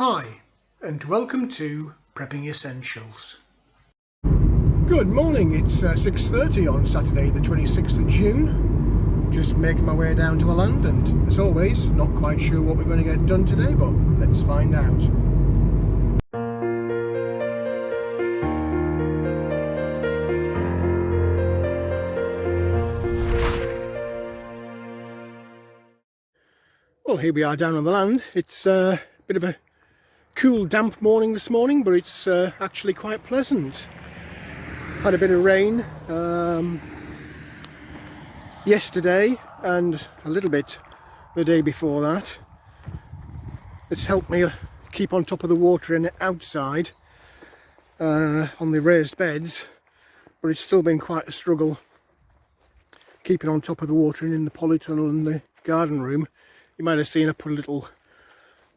Hi, and welcome to Prepping Essentials. Good morning, it's 6:30 on Saturday the 26th of June. Just making my way down to the land, and as always, not quite sure what we're going to get done today, but let's find out. Well, here we are down on the land. It's a bit of a cool, damp morning this morning, but it's actually quite pleasant. Had a bit of rain yesterday and a little bit the day before that. It's helped me keep on top of the water and outside on the raised beds, but it's still been quite a struggle keeping on top of the water and in the polytunnel and the garden room. You might have seen I put a little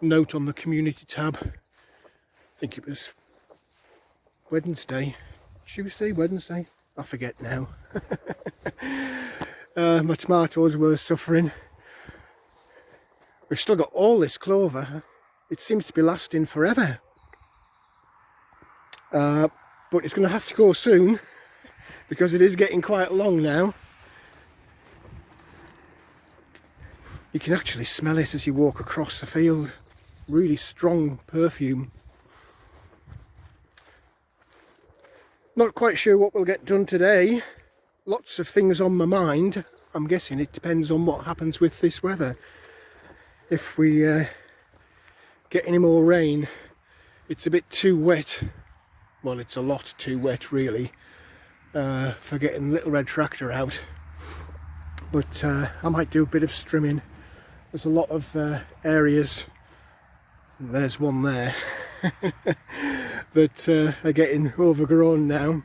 note on the community tab. I think it was Wednesday, Tuesday, Wednesday, I forget now. My tomatoes were suffering. We've still got all this clover. It seems to be lasting forever. But it's going to have to go soon because it is getting quite long now. You can actually smell it as you walk across the field. Really strong perfume. Not quite sure what we'll get done today. Lots of things on my mind. I'm guessing it depends on what happens with this weather. If we get any more rain, it's a bit too wet. Well, it's a lot too wet really for getting the little red tractor out. But I might do a bit of strimming. There's a lot of areas, there's one there, that are getting overgrown now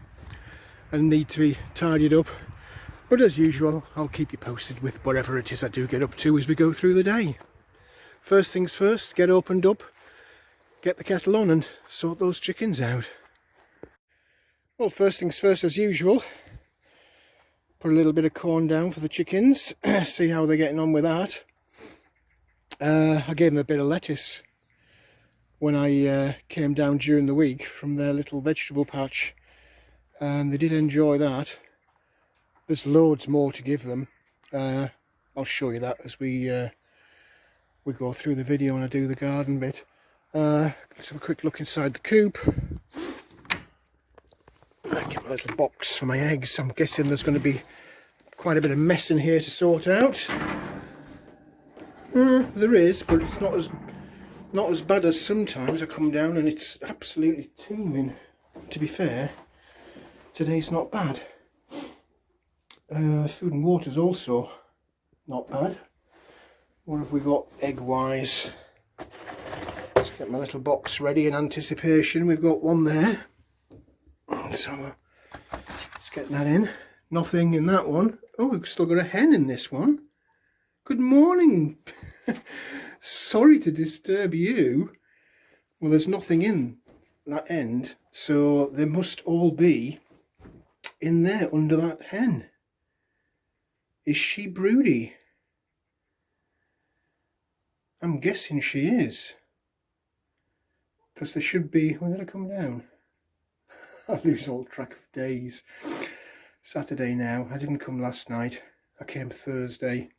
and need to be tidied up. But as usual, I'll keep you posted with whatever it is I do get up to as we go through the day. First things first, get opened up, get the kettle on and sort those chickens out. Well, first things first as usual, put a little bit of corn down for the chickens, see how they're getting on with that. I gave them a bit of lettuce when I came down during the week from their little vegetable patch, and they did enjoy that. There's loads more to give them. I'll show you that as we go through the video and I do the garden bit. Let's have a quick look inside the coop. Get my little box for my eggs. I'm guessing there's going to be quite a bit of mess in here to sort out. There is, but it's not as bad as sometimes. I come down and it's absolutely teeming. To be fair, today's not bad. Food and water's also not bad. What have we got egg wise? Let's get my little box ready in anticipation. We've got one there, so let's get that in. Nothing in that one. Oh, we've still got a hen in this one. Good morning. Sorry to disturb you. Well, there's nothing in that end, so they must all be in there under that hen. Is she broody? I'm guessing she is, because there should be. When did I come down? I lose all track of days. Saturday now. I didn't come last night. I came Thursday.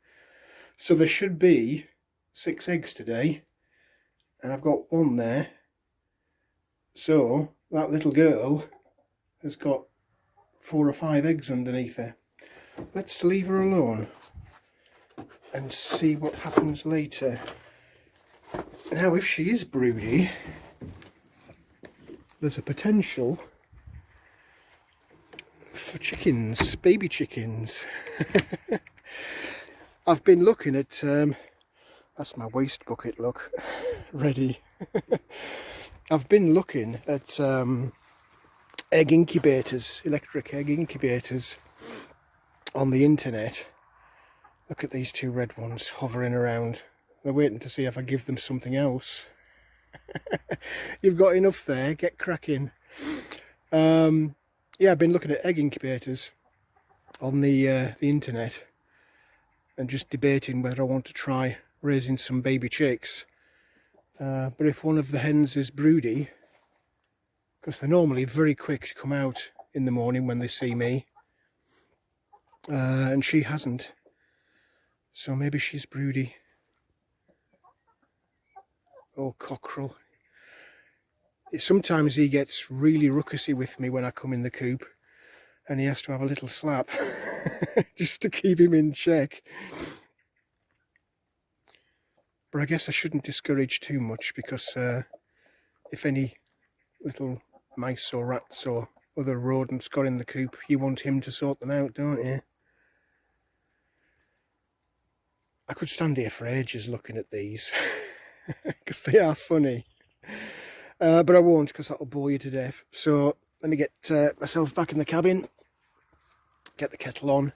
So there should be 6 eggs today, and I've got one there. So that little girl has got 4 or 5 eggs underneath her. Let's leave her alone and see what happens later. Now, if she is broody, there's a potential for chickens, baby chickens. I've been looking at, that's my waste bucket, look, ready. I've been looking at egg incubators, electric egg incubators on the internet. Look at these 2 red ones hovering around. They're waiting to see if I give them something else. You've got enough there, get cracking. Yeah, I've been looking at egg incubators on the internet and just debating whether I want to try raising some baby chicks. But if one of the hens is broody, because they're normally very quick to come out in the morning when they see me, and she hasn't, so maybe she's broody. Old cockerel. Sometimes he gets really ruckusy with me when I come in the coop, and he has to have a little slap just to keep him in check. But I guess I shouldn't discourage too much, because if any little mice or rats or other rodents got in the coop, you want him to sort them out, don't you? I could stand here for ages looking at these, because they are funny. But I won't, because that'll bore you to death. So let me get myself back in the cabin, get the kettle on,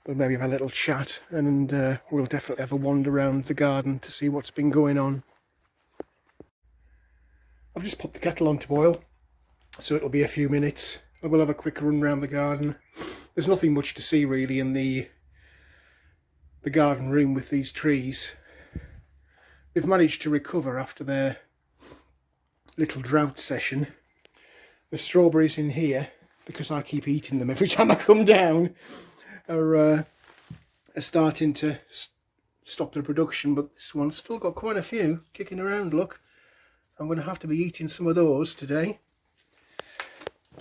we'll maybe have a little chat, and we'll definitely have a wander around the garden to see what's been going on. I've just put the kettle on to boil, so it'll be a few minutes, and we'll have a quick run around the garden. There's nothing much to see really in the garden room with these trees. They've managed to recover after their little drought session. The strawberries in here, because I keep eating them every time I come down, are starting to stop the production, but this one's still got quite a few kicking around, look. I'm going to have to be eating some of those today.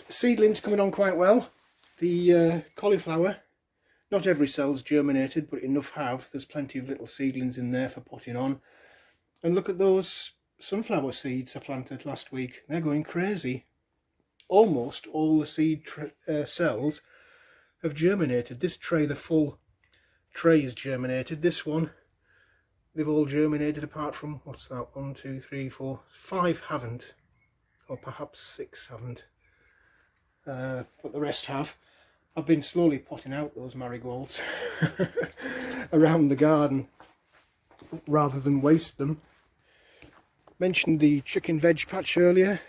The seedlings coming on quite well. The cauliflower, not every cell's germinated, but enough have. There's plenty of little seedlings in there for putting on. And look at those sunflower seeds I planted last week. They're going crazy. Almost all the seed cells have germinated. This tray, the full tray, is germinated. This one, they've all germinated apart from, what's that, 1, 2, 3, 4, 5 haven't, or perhaps 6 haven't, but the rest have. I've been slowly potting out those marigolds around the garden rather than waste them. Mentioned the chicken veg patch earlier.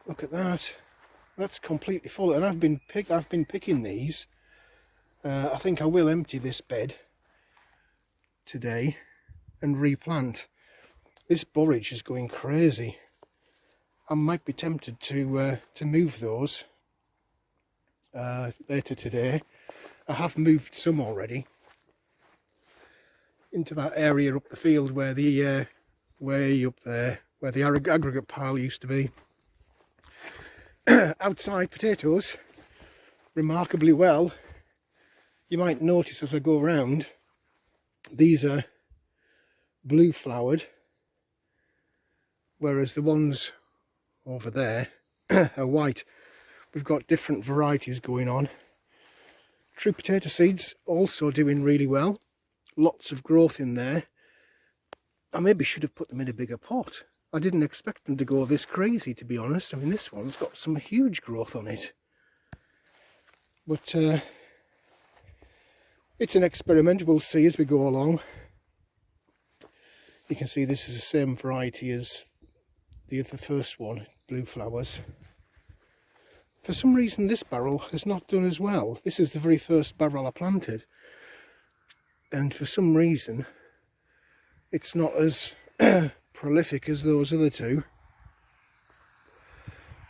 Look at that. That's completely full, and I've been picking these. I think I will empty this bed today and replant. This borage is going crazy. I might be tempted to move those later today. I have moved some already into that area up the field where the way up there where the aggregate pile used to be. Outside potatoes remarkably well. You might notice as I go around, these are blue flowered, whereas the ones over there are white. We've got different varieties going on. True potato seeds also doing really well. Lots of growth in there. I maybe should have put them in a bigger pot. I didn't expect them to go this crazy, to be honest. I mean, this one's got some huge growth on it. But it's an experiment. We'll see as we go along. You can see this is the same variety as the first one, blue flowers. For some reason this barrel has not done as well. This is the very first barrel I planted, and for some reason it's not as prolific as those other two.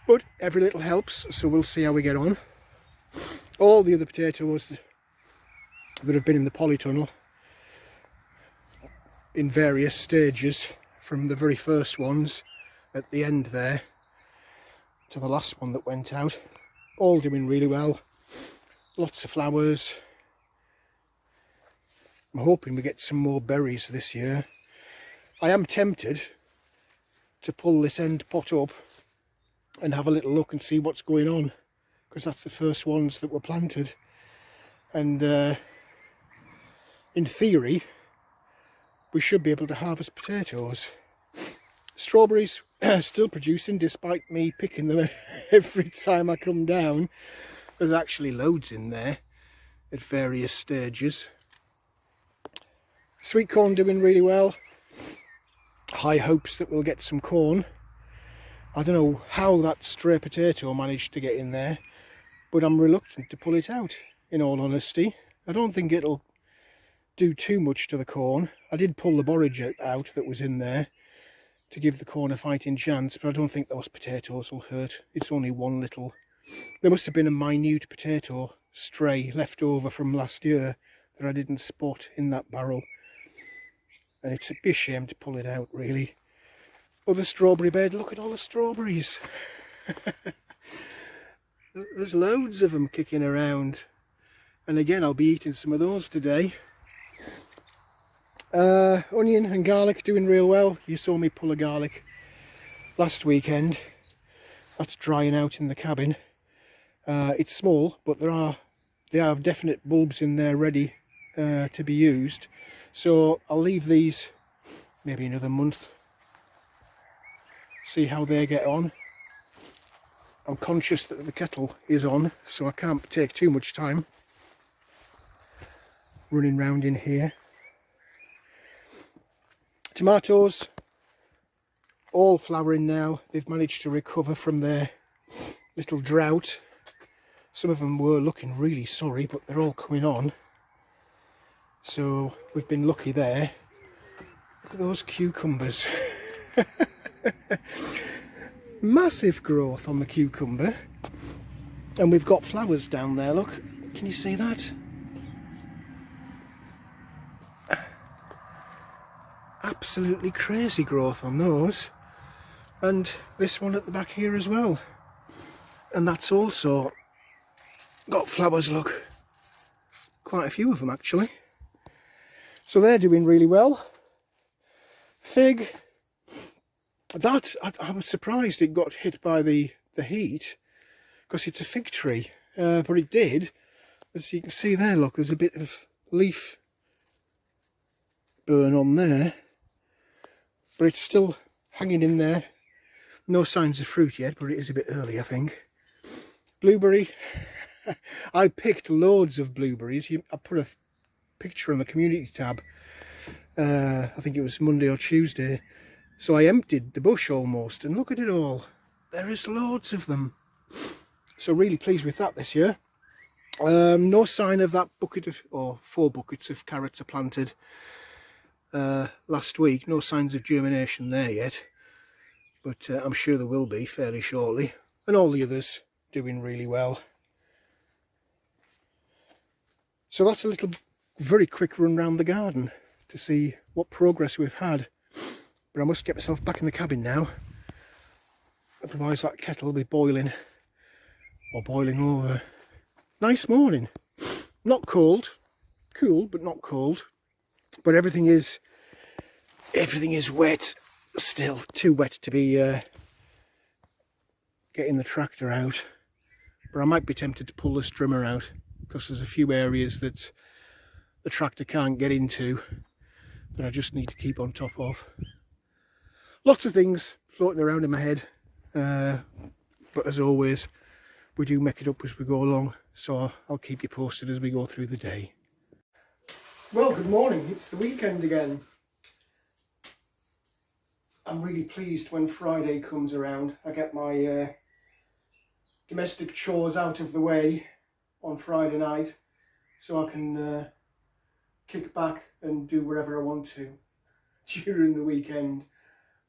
But every little helps, so we'll see how we get on. All the other potatoes that have been in the polytunnel in various stages, from the very first ones at the end there to the last one that went out, all doing really well. Lots of flowers. I'm hoping we get some more berries this year. I am tempted to pull this end pot up and have a little look and see what's going on, because that's the first ones that were planted, and in theory we should be able to harvest potatoes. Strawberries still producing despite me picking them every time I come down. There's actually loads in there at various stages. Sweet corn doing really well. High hopes that we'll get some corn. I don't know how that stray potato managed to get in there, but I'm reluctant to pull it out, in all honesty. I don't think it'll do too much to the corn. I did pull the borage out that was in there, to give the corn a fighting chance, but I don't think those potatoes will hurt. It's only one little... There must have been a minute potato stray left over from last year that I didn't spot in that barrel. And it's a bit shame to pull it out, really. Other strawberry bed, look at all the strawberries. There's loads of them kicking around. And again, I'll be eating some of those today. Onion and garlic doing real well. You saw me pull a garlic last weekend. That's drying out in the cabin. It's small, but there are definite bulbs in there ready to be used. So I'll leave these maybe another month. See how they get on. I'm conscious that the kettle is on, so I can't take too much time running round in here. Tomatoes, all flowering now. They've managed to recover from their little drought. Some of them were looking really sorry, but they're all coming on. So we've been lucky there. Look at those cucumbers. Massive growth on the cucumber. And we've got flowers down there, look. Can you see that? Absolutely crazy growth on those. And this one at the back here as well. And that's also got flowers, look. Quite a few of them actually. So they're doing really well. Fig. That, I was surprised it got hit by the heat, because it's a fig tree, but it did. As you can see there, look, there's a bit of leaf burn on there, but it's still hanging in there. No signs of fruit yet, but it is a bit early, I think. Blueberry. I picked loads of blueberries. I put a picture on the community tab, I think it was Monday or Tuesday. So I emptied the bush almost, and look at it all. There is loads of them. So really pleased with that this year. No sign of that bucket of, or 4 buckets of carrots are planted last week. No signs of germination there yet. But I'm sure there will be fairly shortly. And all the others doing really well. So that's a little very quick run round the garden to see what progress we've had. But I must get myself back in the cabin now, otherwise that kettle will be boiling, or boiling over. Nice morning, not cold, cool but not cold, but everything is wet still, too wet to be getting the tractor out. But I might be tempted to pull the strimmer out, because there's a few areas that the tractor can't get into that I just need to keep on top of. Lots of things floating around in my head, but as always, we do make it up as we go along, so I'll keep you posted as we go through the day. Well, good morning, it's the weekend again. I'm really pleased when Friday comes around. I get my domestic chores out of the way on Friday night, so I can kick back and do whatever I want to during the weekend,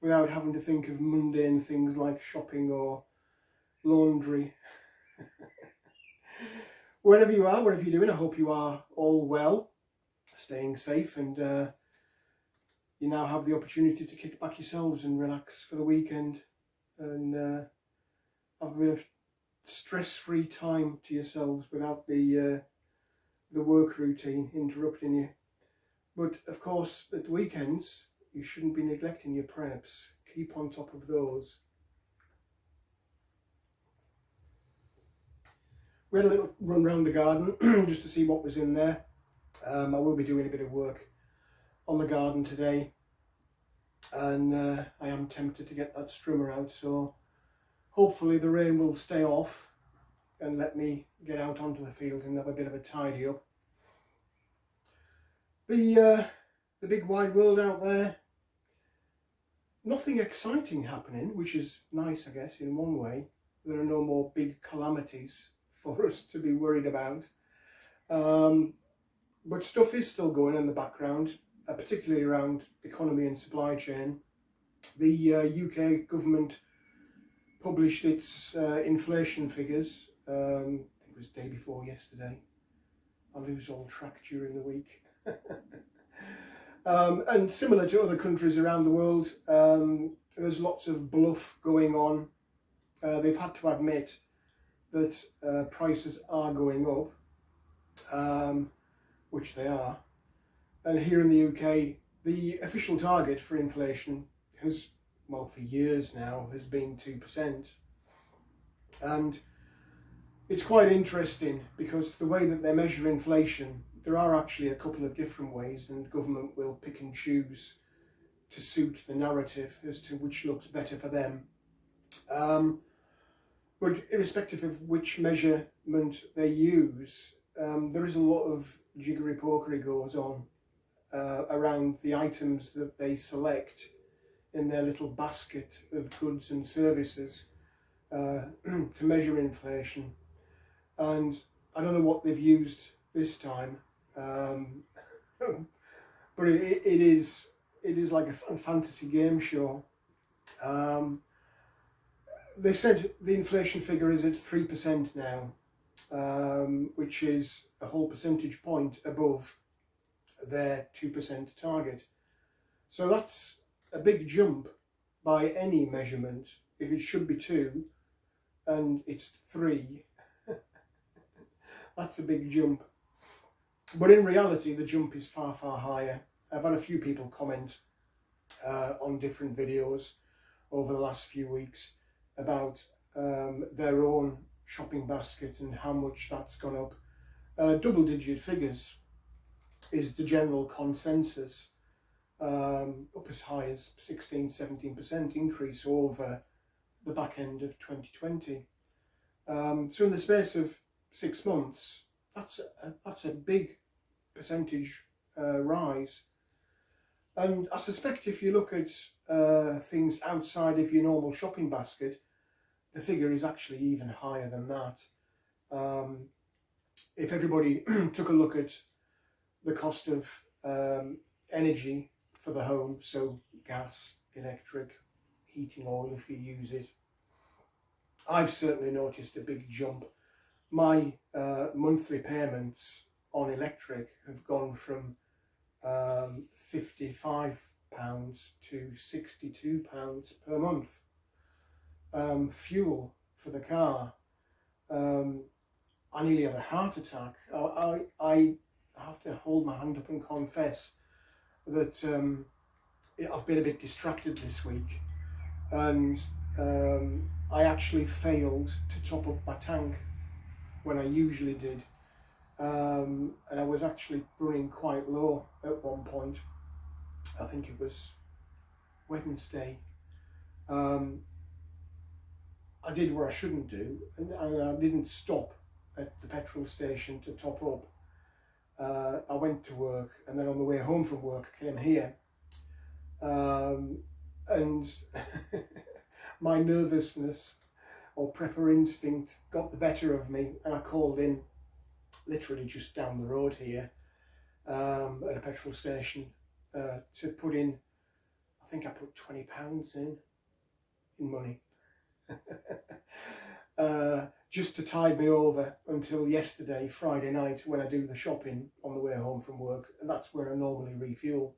without having to think of mundane things like shopping or laundry. Wherever you are, whatever you're doing, I hope you are all well, staying safe, and you now have the opportunity to kick back yourselves and relax for the weekend, and have a bit of stress-free time to yourselves without the work routine interrupting you. But of course, at the weekends, you shouldn't be neglecting your preps. Keep on top of those. We had a little run around the garden just to see what was in there. I will be doing a bit of work on the garden today, and I am tempted to get that strimmer out, so hopefully the rain will stay off and let me get out onto the field and have a bit of a tidy up. The big wide world out there, nothing exciting happening, which is nice, I guess, in one way. There are no more big calamities for us to be worried about. But stuff is still going in the background, particularly around economy and supply chain. The UK government published its inflation figures, I think it was day before yesterday. I lose all track during the week. And similar to other countries around the world, there's lots of bluff going on. They've had to admit that prices are going up, which they are. And here in the UK, the official target for inflation has, well, for years now, has been 2%. And it's quite interesting because the way that they measure inflation, there are actually a couple of different ways, and government will pick and choose to suit the narrative as to which looks better for them. But irrespective of which measurement they use, there is a lot of jiggery-pokery goes on around the items that they select in their little basket of goods and services to measure inflation. And I don't know what they've used this time, but it is like a fantasy game show. They said the inflation figure is at 3% now, which is a whole percentage point above their 2% target. So that's a big jump by any measurement. If it should be 2 and it's 3, that's a big jump. But in reality, the jump is far, far higher. I've had a few people comment on different videos over the last few weeks about their own shopping basket and how much that's gone up. Double-digit figures is the general consensus, up as high as 16-17% increase over the back end of 2020. So in the space of 6 months, that's a big percentage rise. And I suspect if you look at things outside of your normal shopping basket, the figure is actually even higher than that. If everybody took a look at the cost of energy for the home, so gas, electric, heating oil if you use it, I've certainly noticed a big jump. My monthly payments on electric have gone from £55 to £62 per month. Fuel for the car, I nearly had a heart attack. I have to hold my hand up and confess that I've been a bit distracted this week, and I actually failed to top up my tank when I usually did, and I was actually running quite low at one point. I think it was Wednesday. I did what I shouldn't do, and I didn't stop at the petrol station to top up. I went to work, and then on the way home from work I came here, and my nervousness or prepper instinct got the better of me, and I called in literally just down the road here at a petrol station to put in, I think I put £20 in money. Just to tide me over until yesterday, Friday night, when I do the shopping on the way home from work, and that's where I normally refuel.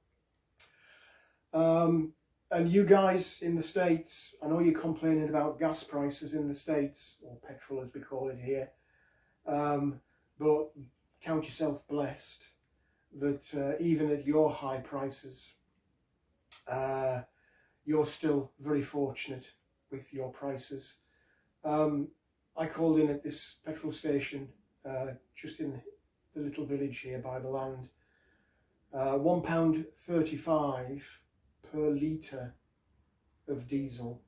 And you guys in the States, I know you're complaining about gas prices in the States, or petrol as we call it here, but count yourself blessed that even at your high prices, you're still very fortunate with your prices. I called in at this petrol station just in the little village here by the land. £1.35 per litre of diesel,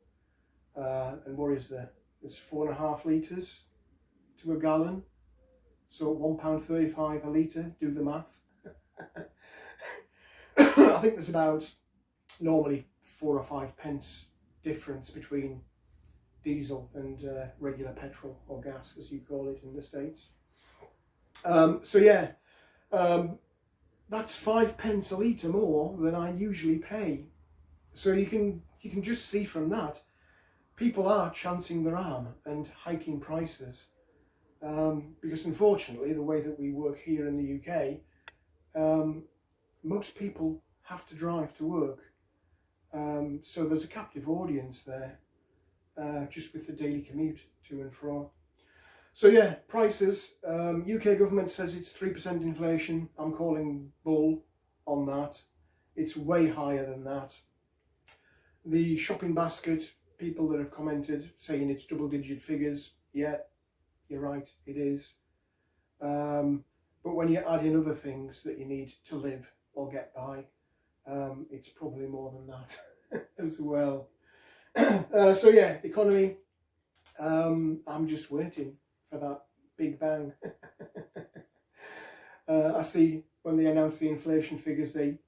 and what is there? There's 4.5 litres to a gallon, so £1.35 a litre, do the math. I think there's about normally 4 or 5 pence difference between diesel and regular petrol or gas, as you call it in the States. So yeah, that's 5 pence a litre more than I usually pay. So you can you can just see from that, people are chancing their arm and hiking prices. Because unfortunately, the way that we work here in the UK, most people have to drive to work. So there's a captive audience there, just with the daily commute to and fro. So yeah, prices. UK government says it's 3% inflation. I'm calling bull on that. It's way higher than that. The shopping basket, people that have commented saying it's double-digit figures. Yeah, you're right, it is. But when you add in other things that you need to live or get by, it's probably more than that as well. So yeah, economy. I'm just waiting for that big bang. I see when they announced the inflation figures, they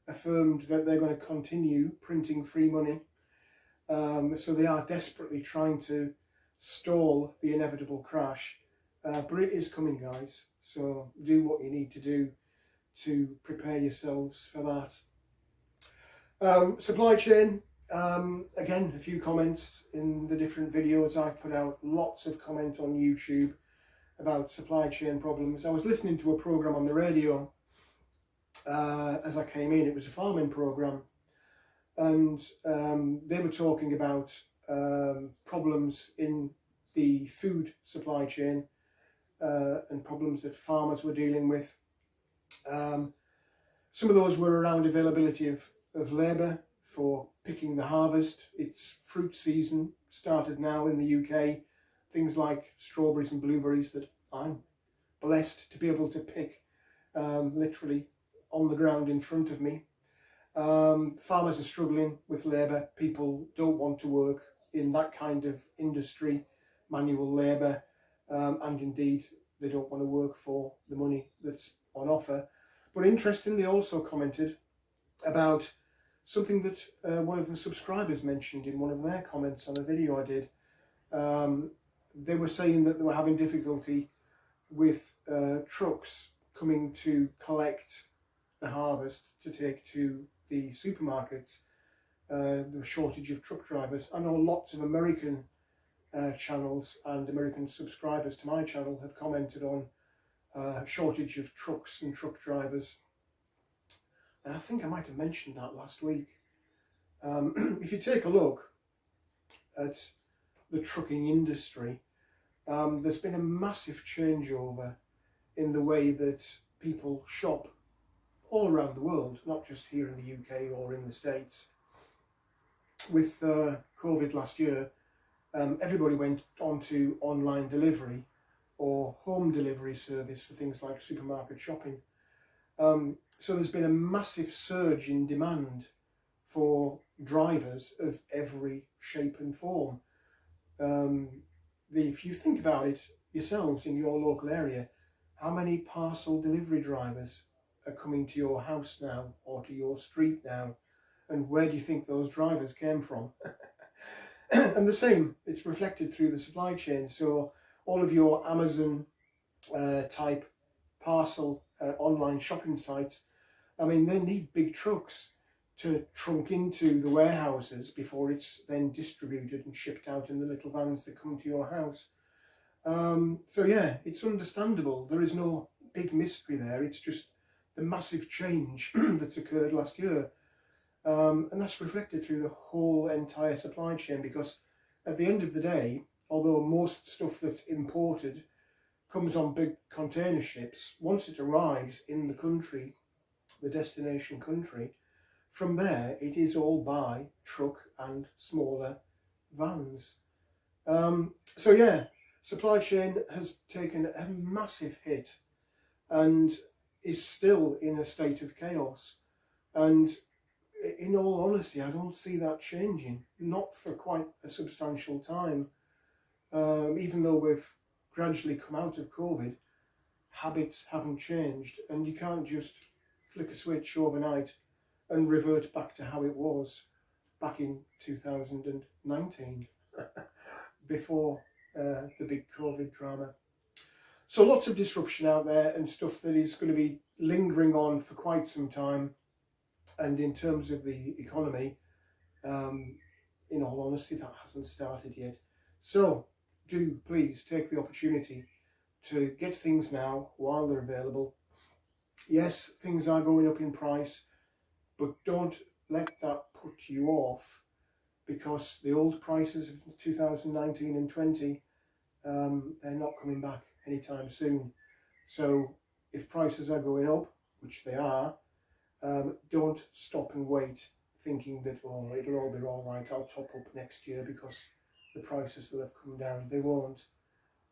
affirmed that they're going to continue printing free money. So they are desperately trying to stall the inevitable crash. But it is coming, guys. So do what you need to do to prepare yourselves for that. Supply chain. Again, a few comments in the different videos I've put out. Lots of comment on YouTube about supply chain problems. I was listening to a program on the radio as I came in. It was a farming program, and they were talking about problems in the food supply chain and problems that farmers were dealing with. Some of those were around availability of labour for picking the harvest. It's fruit season, started now in the UK. Things like strawberries and blueberries that I'm blessed to be able to pick literally on the ground in front of me. Farmers are struggling with labour. People don't want to work in that kind of industry, manual labour, and indeed they don't want to work for the money that's on offer. But interestingly, they also commented about something that one of the subscribers mentioned in one of their comments on a video I did. They were saying that they were having difficulty with trucks coming to collect the harvest to take to the supermarkets. The shortage of truck drivers. I know lots of American channels and American subscribers to my channel have commented on shortage of trucks and truck drivers. And I think I might have mentioned that last week. If you take a look at the trucking industry, there's been a massive changeover in the way that people shop all around the world, not just here in the UK or in the States. With COVID last year, everybody went on to online delivery or home delivery service for things like supermarket shopping. So there's been a massive surge in demand for drivers of every shape and form. If you think about it yourselves in your local area, how many parcel delivery drivers are coming to your house now or to your street now? And where do you think those drivers came from? And the same, it's reflected through the supply chain. So all of your Amazon type parcel online shopping sites, I mean, they need big trucks to trunk into the warehouses before it's then distributed and shipped out in the little vans that come to your house. So yeah, it's understandable. There is no big mystery there. It's just the massive change that's occurred last year. And that's reflected through the whole entire supply chain, because at the end of the day, although most stuff that's imported comes on big container ships, once it arrives in the country, the destination country, from there it is all by truck and smaller vans. So yeah, supply chain has taken a massive hit and is still in a state of chaos. And in all honesty, I don't see that changing, not for quite a substantial time. Even though we've gradually come out of COVID, habits haven't changed, and you can't just flick a switch overnight and revert back to how it was back in 2019, before the big COVID drama. So lots of disruption out there and stuff that is going to be lingering on for quite some time. And in terms of the economy, In all honesty, that hasn't started yet. So do please take the opportunity to get things now while they're available. Yes, things are going up in price, but don't let that put you off, because the old prices of 2019 and 20, they're not coming back anytime soon. So if prices are going up, which they are, don't stop and wait thinking that, oh, it'll all be all right, I'll top up next year because the prices will have come down. They won't.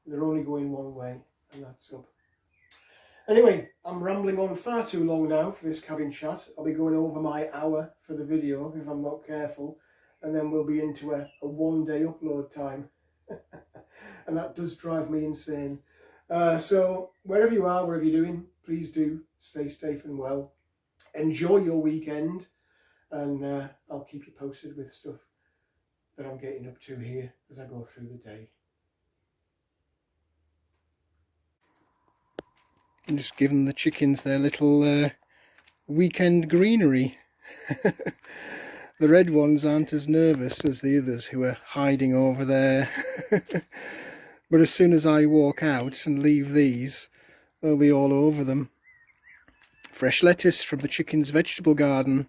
They're only going one way, and that's up. Anyway, I'm rambling on far too long now for this cabin chat. I'll be going over my hour for the video if I'm not careful, and then we'll be into a one-day upload time. And that does drive me insane. So wherever you are, whatever you're doing, please do stay safe and well. Enjoy your weekend, and I'll keep you posted with stuff that I'm getting up to here as I go through the day. I'm just giving the chickens their little weekend greenery. The red ones aren't as nervous as the others who are hiding over there. But as soon as I walk out and leave these, they'll be all over them. Fresh lettuce from the chickens' vegetable garden.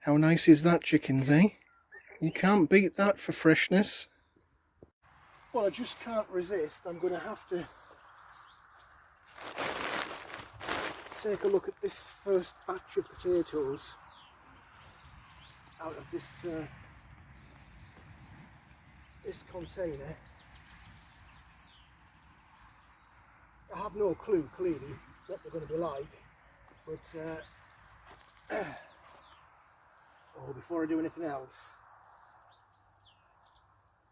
How nice is that, chickens, eh? You can't beat that for freshness. Well, I just can't resist. I'm going to have to take a look at this first batch of potatoes out of this this container. I have no clue, clearly, what they're going to be like, but oh, before I do anything else,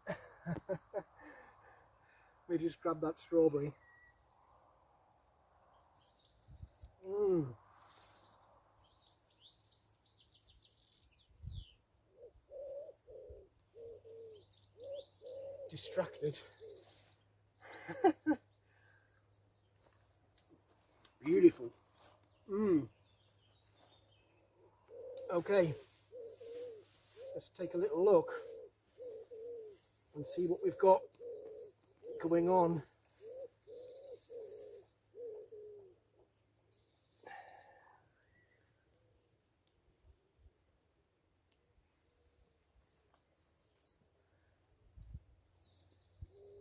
let me just grab that strawberry. Distracted. Beautiful. Okay, let's take a little look and see what we've got going on.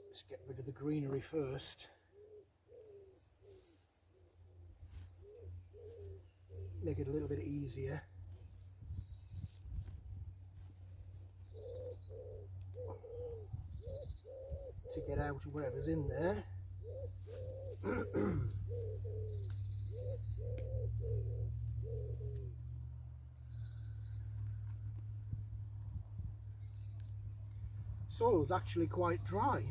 Let's get rid of the greenery first. Make it a little bit easier. To get out of whatever's in there. Soil's actually quite dry,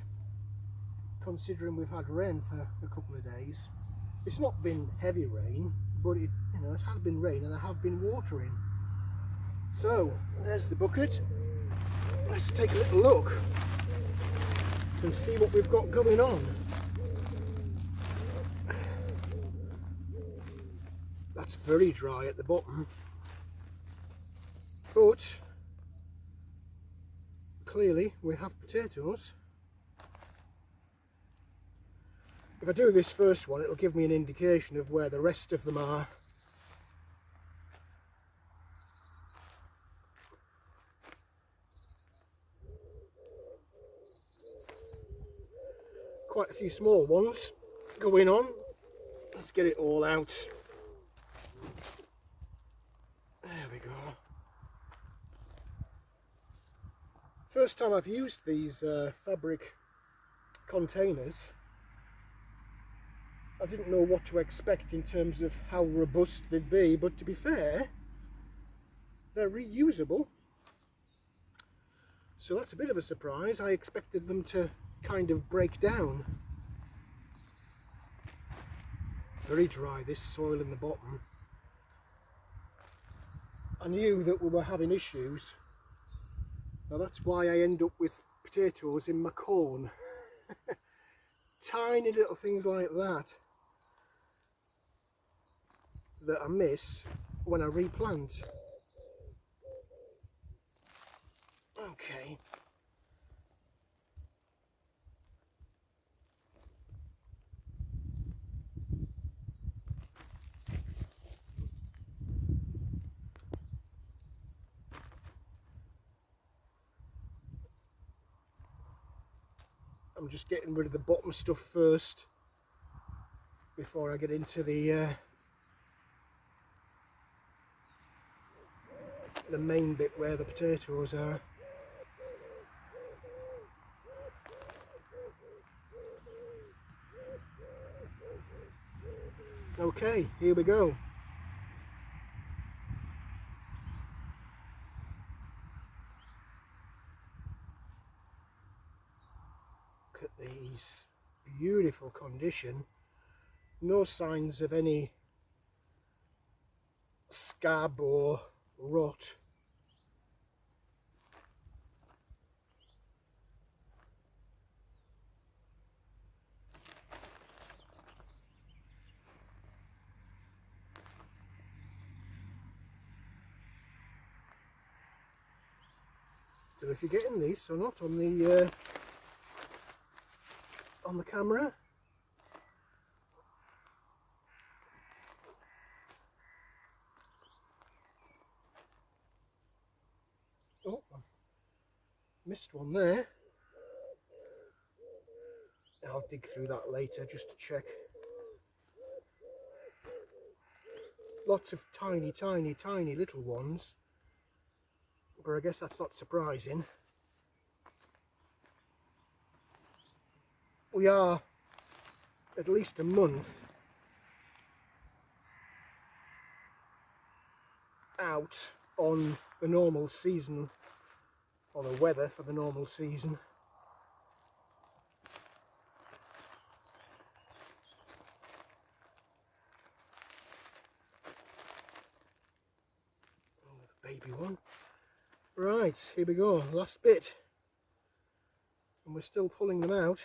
considering we've had rain for a couple of days. It's not been heavy rain, but it has been rain, and I have been watering. So there's the bucket. Let's take a little look and see what we've got going on. That's very dry at the bottom, but clearly we have potatoes. If I do this first one, it'll give me an indication of where the rest of them are. Quite a few small ones going on. Let's get it all out. There we go. First time I've used these fabric containers. I didn't know what to expect in terms of how robust they'd be, but to be fair, they're reusable. So that's a bit of a surprise. I expected them to kind of break down. Very dry, this soil in the bottom. I knew that we were having issues. Now that's why I end up with potatoes in my corn. Tiny little things like that I miss when I replant. Okay. I'm just getting rid of the bottom stuff first before I get into the main bit where the potatoes are. Okay, here we go. Look at these, beautiful condition, no signs of any scab or rot. Don't know if you're getting these or not on the camera. Oh, missed one there. I'll dig through that later just to check. Lots of tiny, tiny, tiny little ones, but I guess that's not surprising. We are at least a month out on the normal season, or the weather for the normal season. Baby one. Right, here we go, last bit, and we're still pulling them out.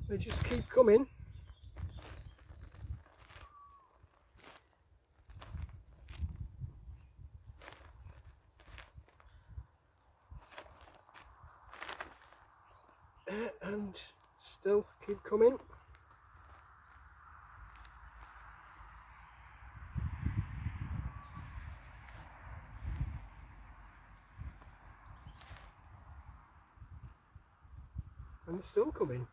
They just keep coming. And still keep coming. And still coming.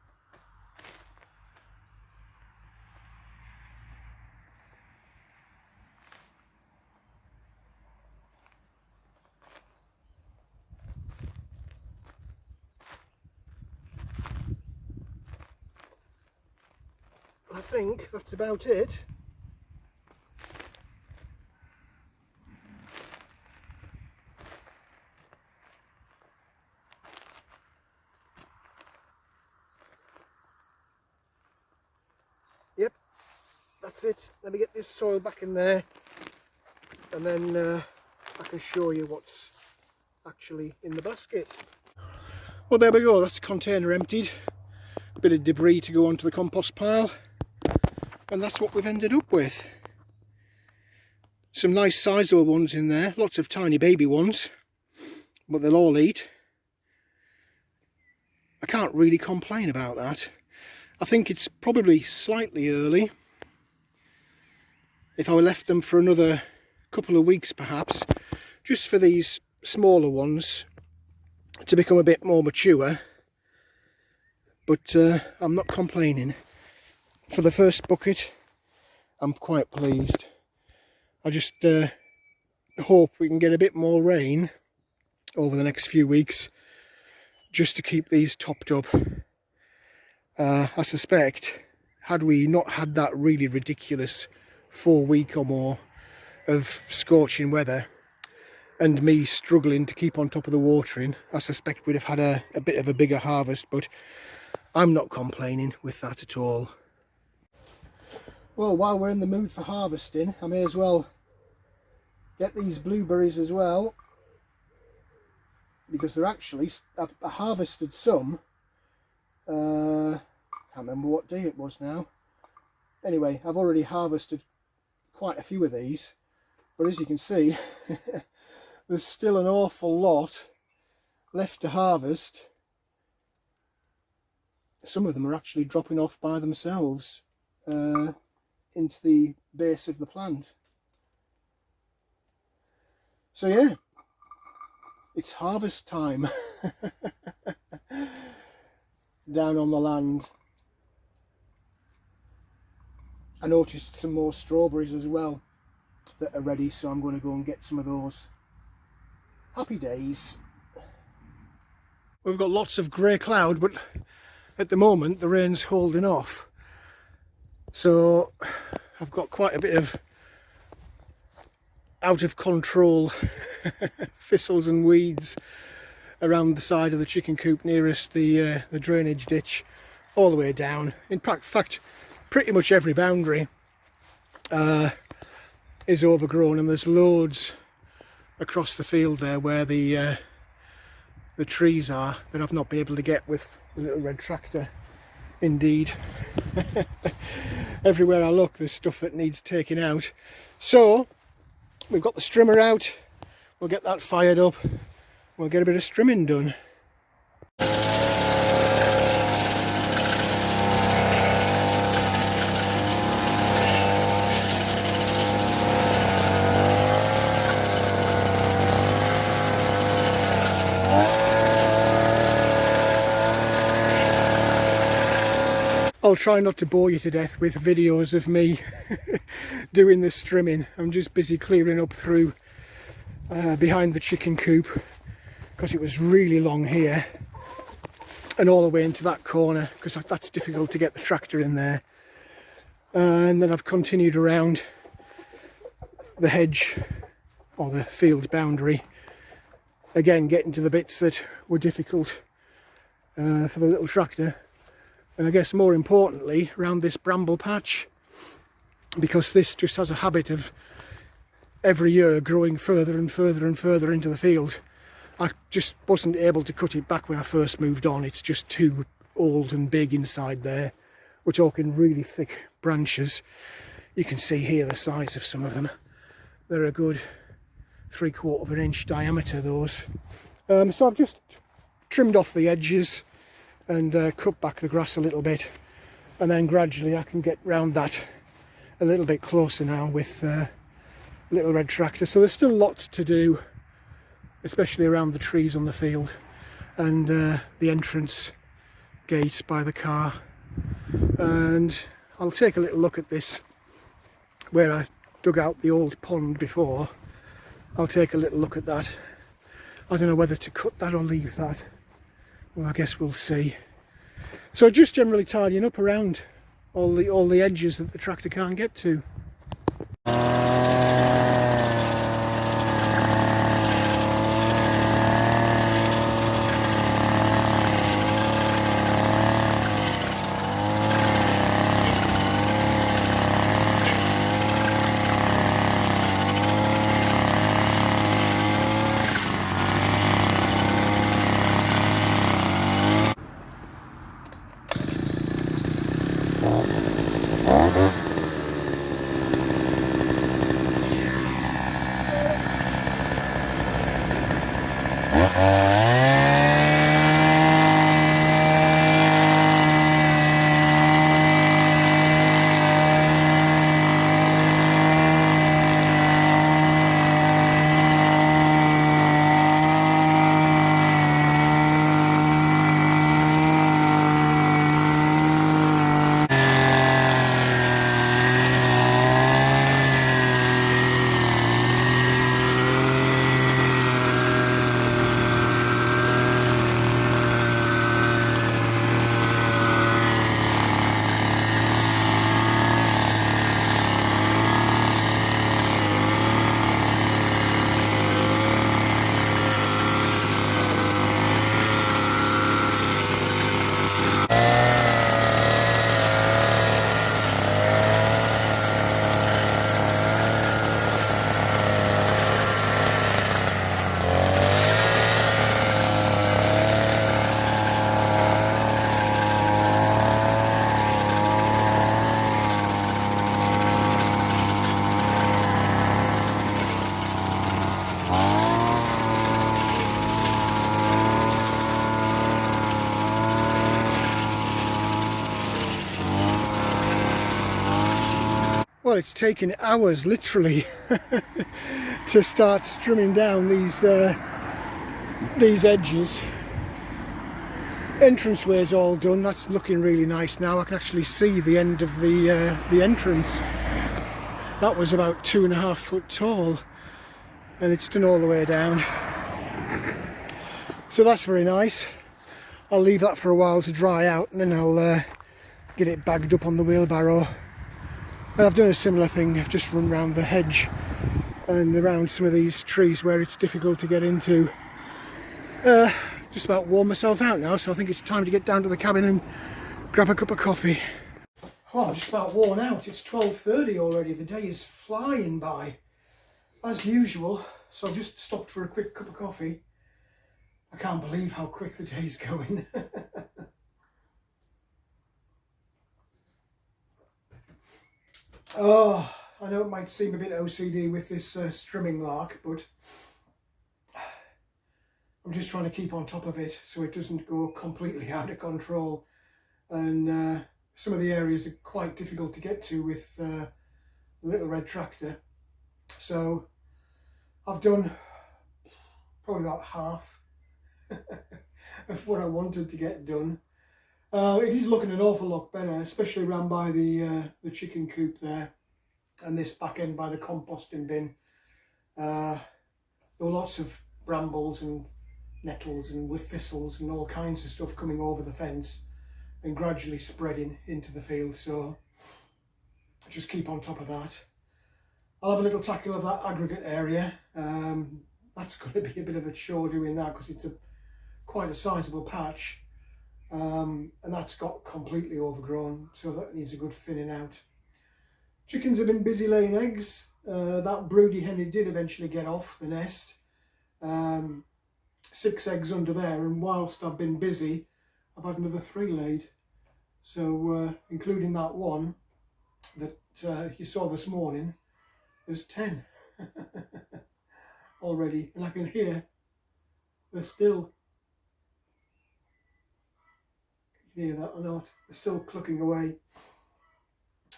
I think that's about it. Yep, that's it. Let me get this soil back in there, and then I can show you what's actually in the basket. Well, there we go, that's the container emptied. A bit of debris to go onto the compost pile, and that's what we've ended up with. Some nice sizable ones in there, lots of tiny baby ones, but they'll all eat. I can't really complain about that. I think it's probably slightly early. If I left them for another couple of weeks perhaps, just for these smaller ones to become a bit more mature, but I'm not complaining. For the first bucket, I'm quite pleased. I just hope we can get a bit more rain over the next few weeks just to keep these topped up. I suspect, had we not had that really ridiculous 4 week or more of scorching weather and me struggling to keep on top of the watering, I suspect we'd have had a bit of a bigger harvest, but I'm not complaining with that at all. Well, while we're in the mood for harvesting, I may as well get these blueberries as well, because they're actually, I harvested some can't remember what day it was now. Anyway, I've already harvested quite a few of these, but as you can see there's still an awful lot left to harvest. Some of them are actually dropping off by themselves into the base of the plant. So yeah, it's harvest time down on the land. I noticed some more strawberries as well that are ready, so I'm going to go and get some of those. Happy days. We've got lots of grey cloud, but at the moment the rain's holding off, so I've got quite a bit of out of control thistles and weeds around the side of the chicken coop nearest the drainage ditch, all the way down. In fact, pretty much every boundary is overgrown, and there's loads across the field there where the trees are that I've not been able to get with the little red tractor. Indeed, everywhere I look there's stuff that needs taking out. So we've got the strimmer out, we'll get that fired up, we'll get a bit of strimming done. I'll try not to bore you to death with videos of me doing this strimming. I'm just busy clearing up through behind the chicken coop, because it was really long here, and all the way into that corner, because that's difficult to get the tractor in there. And then I've continued around the hedge, or the field boundary, again getting to the bits that were difficult for the little tractor. And I guess more importantly, around this bramble patch, because this just has a habit of every year growing further and further and further into the field. I just wasn't able to cut it back when I first moved on. It's just too old and big inside there. We're talking really thick branches. You can see here the size of some of them. They're a good 3/4 of an inch diameter, those. So I've just trimmed off the edges and cut back the grass a little bit, and then gradually I can get round that a little bit closer now with little red tractor. So there's still lots to do, especially around the trees on the field and the entrance gate by the car. And I'll take a little look at this where I dug out the old pond before. I'll take a little look at that. I don't know whether to cut that or leave that. Well, I guess we'll see. So just generally tidying up around all the edges that the tractor can't get to. Well, it's taken hours literally to start strimming down these edges. Entranceway's all done. That's looking really nice now. I can actually see the end of the entrance. That was about 2.5 foot tall, and it's done all the way down. So that's very nice. I'll leave that for a while to dry out, and then I'll get it bagged up on the wheelbarrow. And I've done a similar thing. I've just run around the hedge and around some of these trees where it's difficult to get into. Just about worn myself out now, so I think it's time to get down to the cabin and grab a cup of coffee. Oh, I'm just about worn out. It's 12:30 already. The day is flying by, as usual. So I've just stopped for a quick cup of coffee. I can't believe how quick the day's going. Oh, I know it might seem a bit OCD with this strimming lark, but I'm just trying to keep on top of it so it doesn't go completely out of control. And some of the areas are quite difficult to get to with the little red tractor. So I've done probably about half of what I wanted to get done. It is looking an awful lot better, especially around by the chicken coop there, and this back end by the composting bin. There were lots of brambles and nettles and with thistles and all kinds of stuff coming over the fence and gradually spreading into the field, so just keep on top of that. I'll have a little tackle of that aggregate area. That's going to be a bit of a chore doing that because it's quite a sizable patch, and that's got completely overgrown, so that needs a good thinning out. Chickens have been busy laying eggs. That broody hen did eventually get off the nest. 6 eggs under there, and whilst I've been busy I've had another 3 laid, so including that one that you saw this morning, there's 10 already, and I can hear they're still, you can hear that or not, they're still clucking away.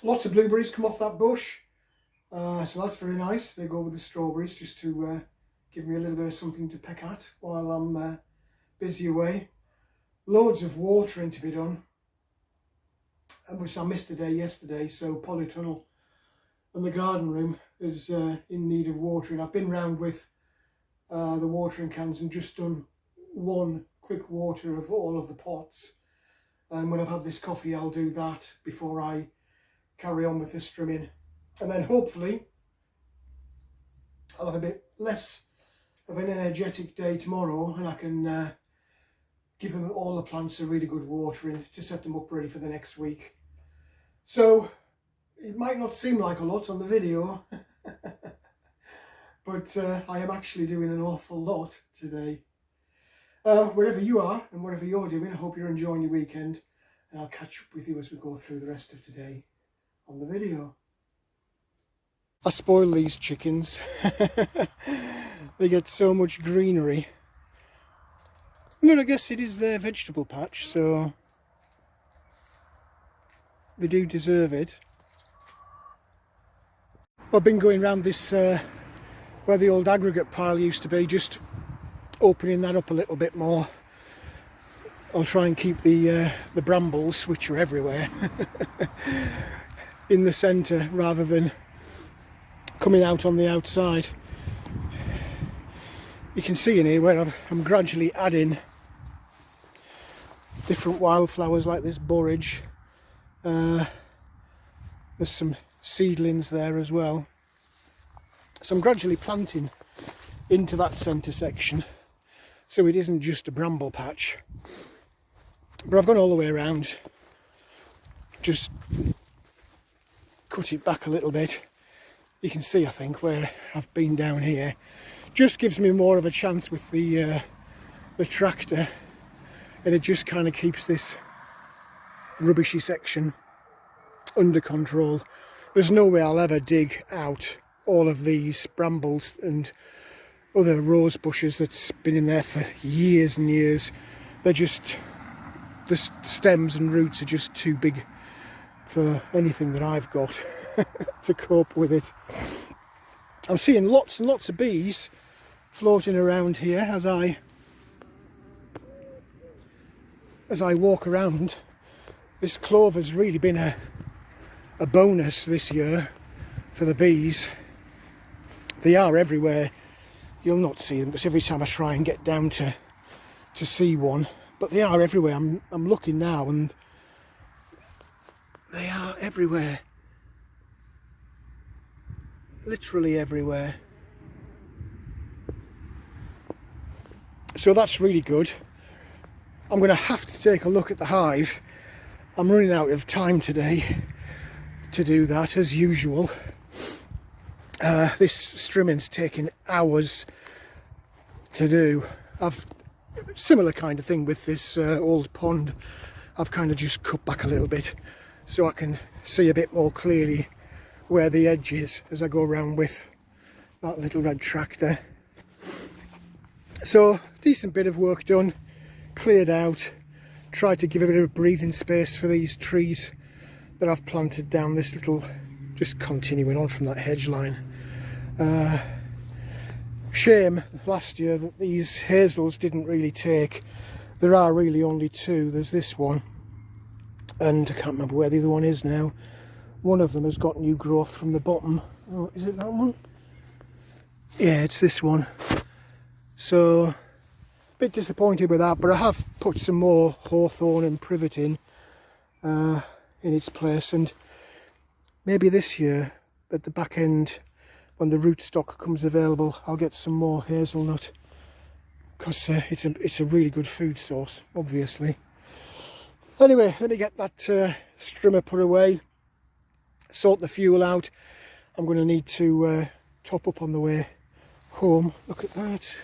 Lots of blueberries come off that bush, so that's very nice. They go with the strawberries just to give me a little bit of something to peck at while I'm busy away. Loads of watering to be done, which I missed a day yesterday, so polytunnel and the garden room is in need of watering. I've been round with the watering cans and just done one quick water of all of the pots, and when I've had this coffee I'll do that before I carry on with the strimming, and then hopefully I'll have a bit less of an energetic day tomorrow, and I can give them all the plants a really good watering to set them up ready for the next week. So it might not seem like a lot on the video, but I am actually doing an awful lot today. Wherever you are and whatever you're doing, I hope you're enjoying your weekend, and I'll catch up with you as we go through the rest of today on the video. I spoil these chickens. They get so much greenery. But I guess it is their vegetable patch, so they do deserve it. I've been going around this where the old aggregate pile used to be, just opening that up a little bit more. I'll try and keep the brambles, which are everywhere, in the centre rather than coming out on the outside. You can see in here where I'm gradually adding different wildflowers like this borage. There's some seedlings there as well. So I'm gradually planting into that centre section, so it isn't just a bramble patch. But I've gone all the way around, just cut it back a little bit. You can see, I think, where I've been down here. Just gives me more of a chance with the tractor, and it just kind of keeps this rubbishy section under control. There's no way I'll ever dig out all of these brambles and other rose bushes that's been in there for years and years. They're just, the stems and roots are just too big for anything that I've got to cope with it. I'm seeing lots and lots of bees floating around here as I walk around. This clover's really been a bonus this year for the bees. They are everywhere. You'll not see them because every time I try and get down to see one, but they are everywhere. I'm looking now and they are everywhere. Literally everywhere. So that's really good. I'm going to have to take a look at the hive. I'm running out of time today to do that as usual. This strimming's taking hours to do. I've similar kind of thing with this old pond. I've kind of just cut back a little bit so I can see a bit more clearly where the edge is as I go around with that little red tractor. So decent bit of work done, cleared out, tried to give a bit of breathing space for these trees that I've planted down this little, just continuing on from that hedge line. Shame last year that these hazels didn't really take. There are really only two. There's this one and I can't remember where the other one is now. One of them has got new growth from the bottom. Oh, is it that one? Yeah, it's this one. So a bit disappointed with that, but I have put some more hawthorn and privet in its place, and maybe this year at the back end when the rootstock comes available I'll get some more hazelnut, because it's a really good food source, obviously. Anyway, let me get that strimmer put away, sort the fuel out. I'm going to need to top up on the way home. Look at that.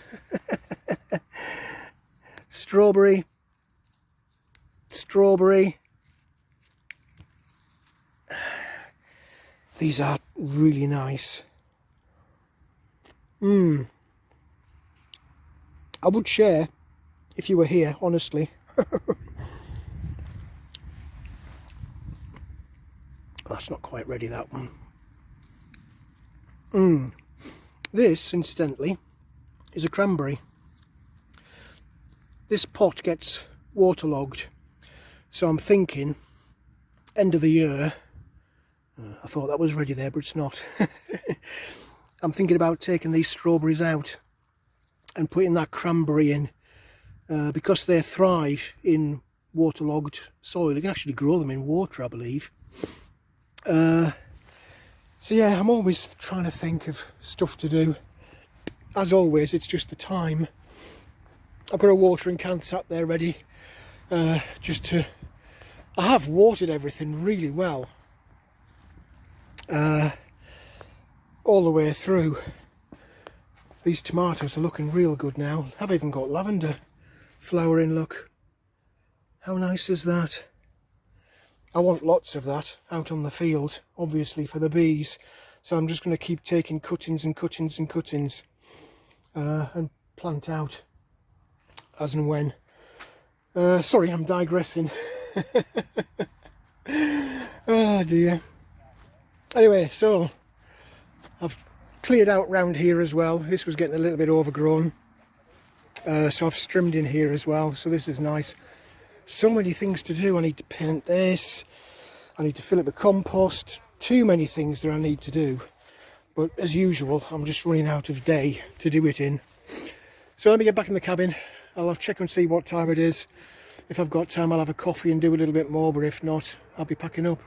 Strawberry. These are really nice. I would share if you were here, honestly. That's not quite ready, that one. This, incidentally, is a cranberry. This pot gets waterlogged, so I'm thinking end of the year. I thought that was ready there, but it's not. I'm thinking about taking these strawberries out and putting that cranberry in, because they thrive in waterlogged soil. You can actually grow them in water, I believe. So yeah, I'm always trying to think of stuff to do. As always, it's just the time. I've got a watering can sat there ready, I have watered everything really well, all the way through. These tomatoes are looking real good now. I've even got lavender flowering, look. How nice is that? I want lots of that out on the field, obviously, for the bees. So I'm just going to keep taking cuttings and cuttings and cuttings and plant out as and when. Sorry, I'm digressing. Oh dear. Anyway, so I've cleared out round here as well. This was getting a little bit overgrown. So I've strimmed in here as well. So this is nice. So many things to do. I need to paint this. I need to fill it with compost. Too many things that I need to do. But as usual, I'm just running out of day to do it in. So let me get back in the cabin. I'll check and see what time it is. If I've got time, I'll have a coffee and do a little bit more. But if not, I'll be packing up.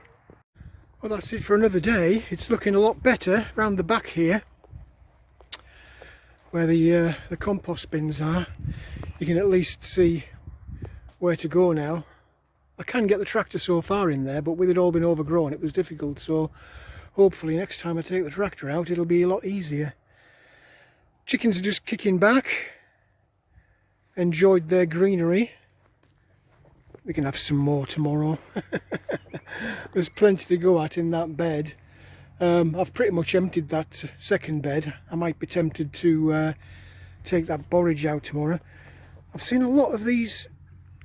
Well, that's it for another day. It's looking a lot better round the back here, where the compost bins are. You can at least see where to go now. I can get the tractor so far in there, but with it all been overgrown, it was difficult. So hopefully next time I take the tractor out, it'll be a lot easier. Chickens are just kicking back. Enjoyed their greenery. We can have some more tomorrow. There's plenty to go at in that bed. I've pretty much emptied that second bed. I might be tempted to take that borage out tomorrow. I've seen a lot of these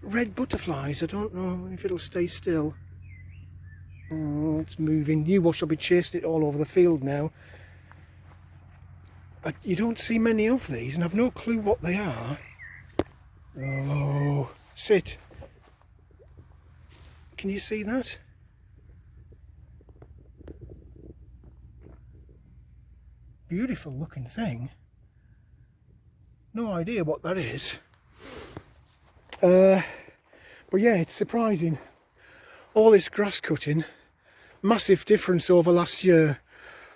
red butterflies. I don't know if it'll stay still. Oh, it's moving. You watch, I'll be chasing it all over the field now. You don't see many of these, and I've no clue what they are. Oh, sit. Can you see that? Beautiful looking thing. No idea what that is. But yeah, it's surprising. All this grass cutting, massive difference over last year.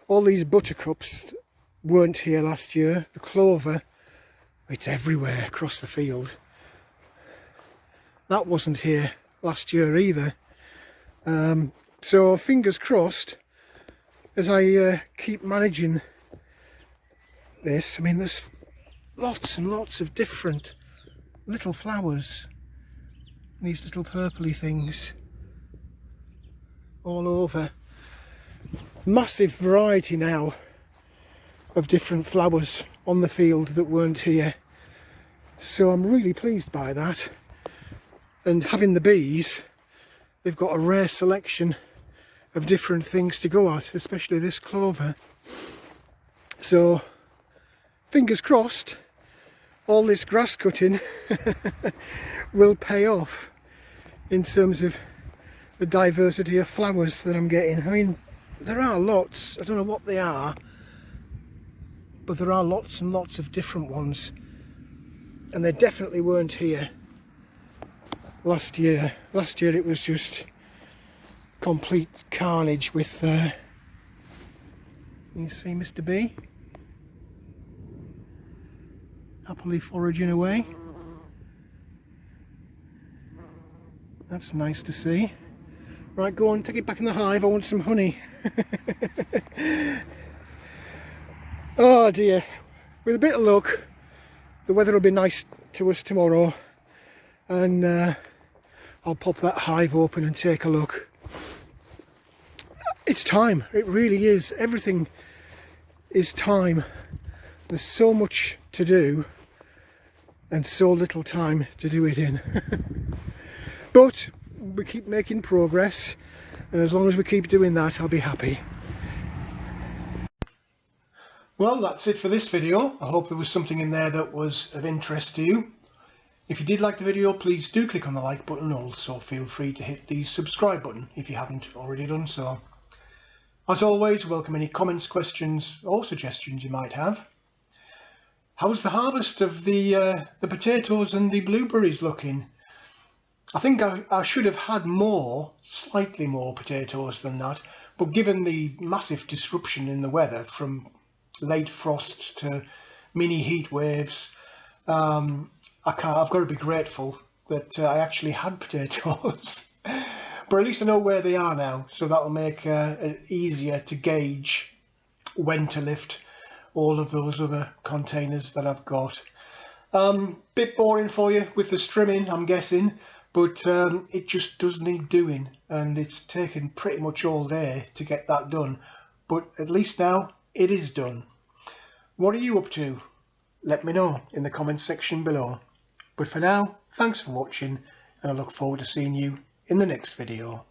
All these buttercups weren't here last year. The clover, it's everywhere across the field. That wasn't here last year either. So fingers crossed as I keep managing this. I mean, there's lots and lots of different little flowers, these little purpley things all over. Massive variety now of different flowers on the field that weren't here, so I'm really pleased by that. And having the bees, they've got a rare selection of different things to go at, especially this clover. So fingers crossed all this grass cutting will pay off in terms of the diversity of flowers that I'm getting. I mean, there are lots, I don't know what they are, but there are lots and lots of different ones, and they definitely weren't here last year. Last year it was just complete carnage with you see Mr. B happily foraging away. That's nice to see. Right, go on, take it back in the hive, I want some honey. Oh dear, with a bit of luck the weather will be nice to us tomorrow, and I'll pop that hive open and take a look. It's time, it really is. Everything is time. There's so much to do and so little time to do it in. But we keep making progress, and as long as we keep doing that, I'll be happy. Well, that's it for this video. I hope there was something in there that was of interest to you. If you did like the video, please do click on the like button. Also feel free to hit the subscribe button if you haven't already done so. As always, welcome any comments, questions or suggestions you might have. How's the harvest of the potatoes and the blueberries looking? I think I should have had slightly more potatoes than that, but given the massive disruption in the weather from late frost to mini heat waves, I've got to be grateful that I actually had potatoes. But at least I know where they are now, so that'll make it easier to gauge when to lift all of those other containers that I've got. Bit boring for you with the strimming, I'm guessing, but it just does need doing, and it's taken pretty much all day to get that done. But at least now it is done. What are you up to? Let me know in the comments section below. But for now, thanks for watching, and I look forward to seeing you in the next video.